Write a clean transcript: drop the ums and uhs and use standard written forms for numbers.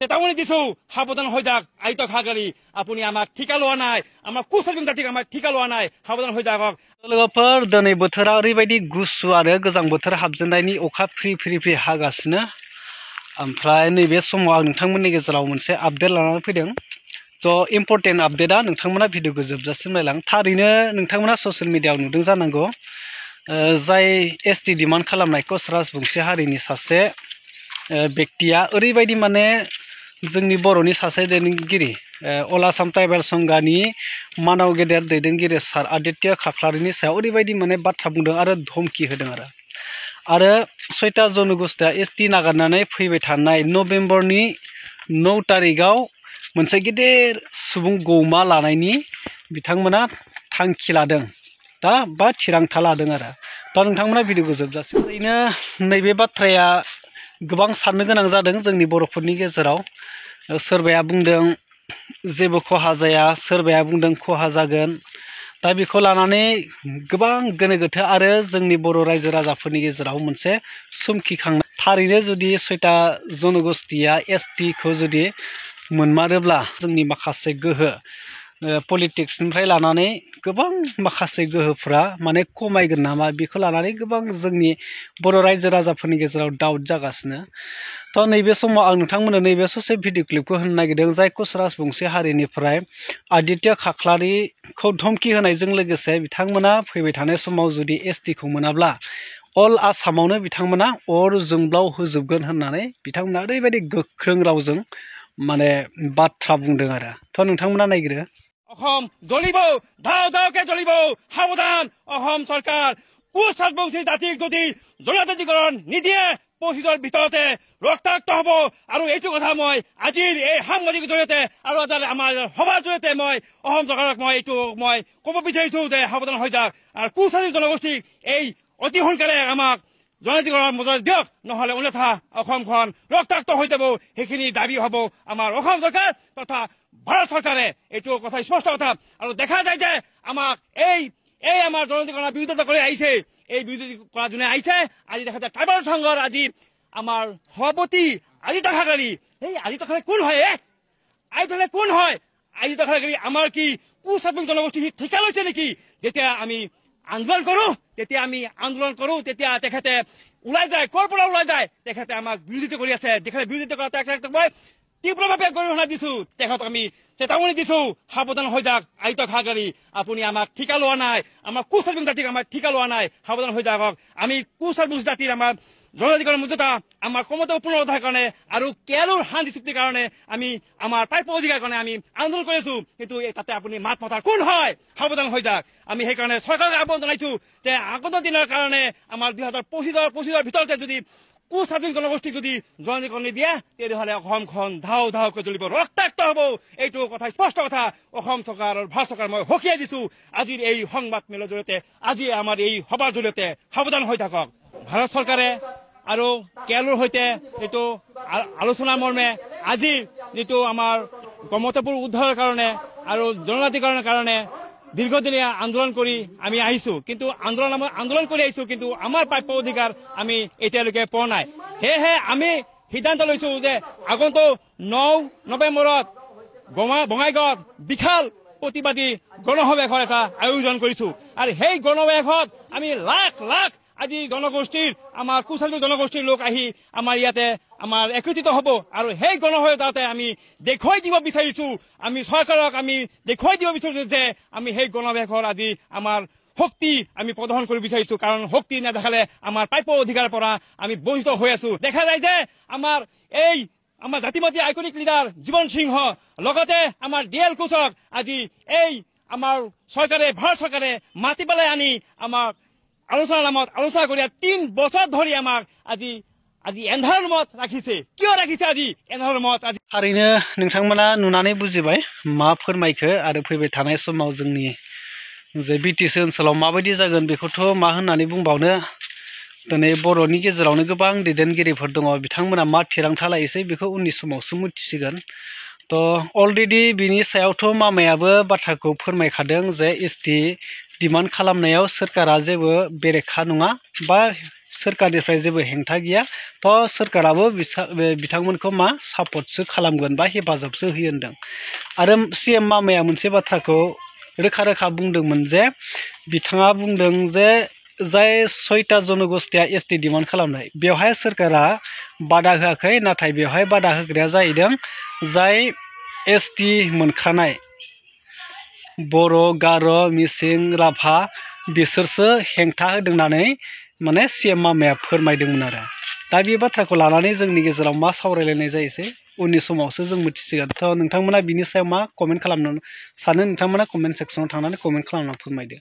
চেতাৱনী দিছো সাৱধান হৈ যাওক আইত খাগাৰী আপুনি আমাক ঠিকা লোৱা নাই আমাৰ কুচলিং জাতিক আমাক ঠিকা লোৱা নাই সাৱধান হৈ যাওক लोगोफोर दिनै बोथोरा ओरैबायदि गुसु आरो गोजां बोथोर हाबजेननायनि अखा फ्रि फ्रि फ्रि हागासिनो ओमफ्राय नैबे समाव आं नोंथांमोननि गेजेराव मोनसे आपडेट लानानै फैदों थ' इम्पर्टेन्ट आपडेटआ नोंथांमोना भिडिअखौ जोबजासिम नायलां थारैनो नोंथांमोना ससियेल मिडियाआव नुदों जानांगौ जाय एसटि डिमान्ड खालामनाय कच राजबंसि हारिनि सासे व्यक्तिया ओरैबायदि माने जोंनि बर'नि सासे दैदेनगिरि अल आसाम ट्राइबेल संघानि मानाव गेदेर दैदेनगिरि सार आदित्य खाख्लारिनि सायाव ओरैबायदि माने बाथ्रा बुंदों आरो धमकि होदों आरो 6टा जनगोष्ठीया एसटि नागारनानै फैबाय थानाय नभेम्बरनि 9 तारिखआव मोनसे गिदिर सुबुं गौमा लानायनि बिथांमोना थांखि लादों दा बा थिरांथा लादों आरो दा नोंथांमोना भिडिअखौ जोबजासिम ओरैनो नैबे बाथ्राया गोबां साननो गोनां जादों जोंनि बर'फोरनि गेजेराव सोरबाया बुंदों जेबो खहा जाया सोरबाया बुंदों खहा जागोन दा बेखौ लानानै गोबां गोनो गोथो आरो जोंनि बर' रायजो राजाफोरनि गेजेराव मोनसे सुमखिखांनाय थारैनो जुदि 6टा जनगोष्ठीया एसटिखौ जुदि मोनमारोब्ला जोंनि माखासे गोहो पलिटिक्सनिफ्राय लानानै गोबां माखासे गोहोफ्रा माने खमायगोन नामा बेखौ लानानै गोबां जोंनि बर' रायजो राजाफोरनि गेजेराव डाउट जागासिनो थ' नैबे समाव आं नोंथांमोननो नैबे ससे भिडिअ क्लिपखौ होनो नागिरदों जाय कच राजबंसि हारिनिफ्राय आदित्य खाख्लारिखौ धमकि होनायजों लोगोसे बिथांमोना फैबाय थानाय समाव जुदि एसटिखौ मोनाब्ला अल आसामावनो बिथांमोना अर जोंब्लाव होजोबगोन होननानै बिथांमोना ओरैबायदि गोख्रों रावजों माने बाथ्रा बुंदों आरो थ' नोंथांमोना नायग्रो অসম জ্বলিব ধাও ধাওকে জ্বলিব সাৱধান অসম চৰকাৰ কোচ ৰাজবংশী জাতিক যদি জনজাতিকৰণ নিদিয়ে 25ৰ ভিতৰতে ৰক্তাক্ত হ'ব আৰু এইটো কথা মই আজিৰ এই সাংবাদিক জৰিয়তে আৰু আমাৰ সভাৰ জৰিয়তে মই অসম চৰকাৰক মই ক'ব বিচাৰিছো যে সাৱধান হৈ যাওক আৰু কোচ জনগোষ্ঠীক এই অতি সোনকালে আমাক জনজাতিকৰণ মজুত দিয়ক নহ'লে অন্যথা অসমখন ৰক্তাক্ত হৈ যাব সেইখিনি দাবী হ'ব আমাৰ অসম চৰকাৰ তথা ভাৰত চৰকাৰে এইটো কথা স্পষ্ট কথা আৰু দেখা যায় যে আমাক এই আমাৰ জনজাতিকৰণৰ বিৰোধিতা কৰি আহিছে এই বিৰোধী কৰা যোনে আহিছে আজি দেখা যায় ট্ৰাইবেল সংঘৰ আজি আমাৰ সভাপতি আদিত্য খাগাৰী এই আদিত্য খাগাৰী কোন হয় আদিত্য কোন হয় আদিত্য খাগাৰী আমাৰ কি কোচ জনগোষ্ঠী ঠিকা লৈছে নেকি যেতিয়া আমি আন্দোলন কৰো তেতিয়া তেখেতে ওলাই যায় ক'ৰ পৰা ওলাই যায় তেখেতে আমাক বিৰোধিতা কৰি আছে তেখেতে বিৰোধিতা কৰা তেখেতক মই তীব্ৰভাৱে গৰিহণা দিছো তেখেতক আমি চেতাৱনী দিছো সাৱধান হৈ যাওক আইত খাগাৰী আপুনি আমাক ঠিকা লোৱা নাই আমাৰ কুচলিং জাতিক আমাক ঠিকা লোৱা নাই সাৱধান হৈ যাওক আমি কুচলিং জাতিৰ আমাৰ জনজাতিকৰণ মৰ্যাদা আমাৰ কমতে পুনৰুদ্ধাৰৰ কাৰণে আৰু কেয়ালৰ শান্তি চুক্তিৰ কাৰণে আমি আমাৰ প্ৰাপ্য অধিকাৰ কাৰণে আমি আন্দোলন কৰি আছো কিন্তু তাতে আপুনি মাত মতাৰ কোন হয় সাৱধান হৈ যাওক আমি সেইকাৰণে চৰকাৰক আহ্বান জনাইছো যে আগন্তুক দিনৰ কাৰণে আমাৰ 2025ৰ ভিতৰতে যদি কোচ জনগোষ্ঠীক যদি জনজাতিকৰণ নিদিয়ে তেতিয়াহ'লে অসমখন ধাও ধাওকৈ জ্বলিব ৰক্তাক্ত হ'ব এইটো কথা স্পষ্ট কথা অসম চৰকাৰ আৰু ভাৰত চৰকাৰ মই সকীয়াই দিছো আজিৰ এই সংবাদ মেলৰ জৰিয়তে আজি আমাৰ এই সভাৰ জৰিয়তে সাৱধান হৈ থাকক ভাৰত চৰকাৰে আৰু কেয়ালৰ সৈতে এইটো আলোচনাৰ মৰ্মে আজি যিটো আমাৰ গমতপুৰ উদ্ধাৰৰ কাৰণে আৰু জনজাতিকৰণৰ কাৰণে দীৰ্ঘদিনীয়া আন্দোলন কৰি আমি আহিছো কিন্তু আন্দোলন কৰি আহিছো কিন্তু আমাৰ প্ৰাপ্য অধিকাৰ আমি এতিয়ালৈকে পোৱা নাই সেয়েহে আমি সিদ্ধান্ত লৈছো যে আগন্তুক 9 নৱেম্বৰত বঙাইগাঁৱত বিশাল প্ৰতিবাদী গণসমাৱেশৰ এটা আয়োজন কৰিছো আৰু সেই গণসমাৱেশত আমি লাখ লাখ আজি জনগোষ্ঠীৰ আমাৰ কুচলিং জনগোষ্ঠীৰ লোক আহি আমাৰ ইয়াতে আমাৰ একত্ৰিত হ'ব আৰু সেই গণসমাৱেশতে আমি দেখুৱাই দিব বিচাৰিছো আমি চৰকাৰক আমি দেখুৱাই দিব বিচাৰিছো যে আমি সেই গণসমাৱেশৰ আজি আমাৰ শক্তি আমি প্ৰদৰ্শন কৰিব বিচাৰিছো কাৰণ শক্তি নেদেখালে আমাৰ প্ৰাপ্য অধিকাৰৰ পৰা আমি বঞ্চিত হৈ আছো দেখা যায় যে আমাৰ জাতিবাদী আইকনিক লিডাৰ জীৱন সিংহ লগতে আমাৰ ডিএল কোচক আজি এই আমাৰ চৰকাৰে ভাৰত চৰকাৰে মাতি পেলাই আনি আমাক আলোচনাৰ নামত আলোচনা কৰি 3 বছৰ ধৰি আমাক আজি এন্ধাৰ ৰুমত ৰাখিছে কিয় ৰাখিছে আজি এন্ধাৰ ৰুমত আজি थारैनो नोंथांमोना नुनानै बुजिबाय मा फोरमायखो आरो फैबाय थानाय समाव जोंनि जे बिटिसि ओनसोलाव माबायदि जागोन बेखौथ' मा होननानै बुंबावनो दिनै बर'नि गेजेरावनो गोबां दैदेनगिरिफोर दङ बिथांमोना मा थिरांथा लायोसै बेखौ उननि समावसो मिथिसिगोन थ' अलरेडि बिनि सायावथ' मामायाबो बाथ्राखौ फोरमायखादों जे एसटि डिमान्ड खालामनायाव सोरखारा जेबो बेरेखा नङा बा सोरखारनिफ्राय जेबो हेंथा गैया तो सोरखाराबो बिथांमोनखौ मा सापर्टसो खालामगोन बा हेफाजाबसो होयो होनदों आरो CM मामाया मोनसे बाथ्राखौ रोखा रोखा बुंदोंमोन जे बिथाङा बुंदों जे जाय 6टा जनगोष्ठीया ST डिमान्ड खालामनाय बेवहाय सोरखारा बादा होआखै नाथाय बेवहाय बादा होग्राया जाहैदों जाय ST मोनखानाय बर' गार' मिसिं राभा बिसोरसो हेंथा होदों होननानै माने CM मामाया फोरमायदोंमोन आरो दा बे बाथ्राखौ लानानै जोंनि गेजेराव मा सावरायलायनाय जायोसै उननि समावसो जों मिथिसिगोन थ' नोंथांमोना बिनि सायाव मा कमेन्ट खालामनो सानो नोंथांमोना कमेन्ट सेक्सनाव थांनानै कमेन्ट खालामना फोरमायदो।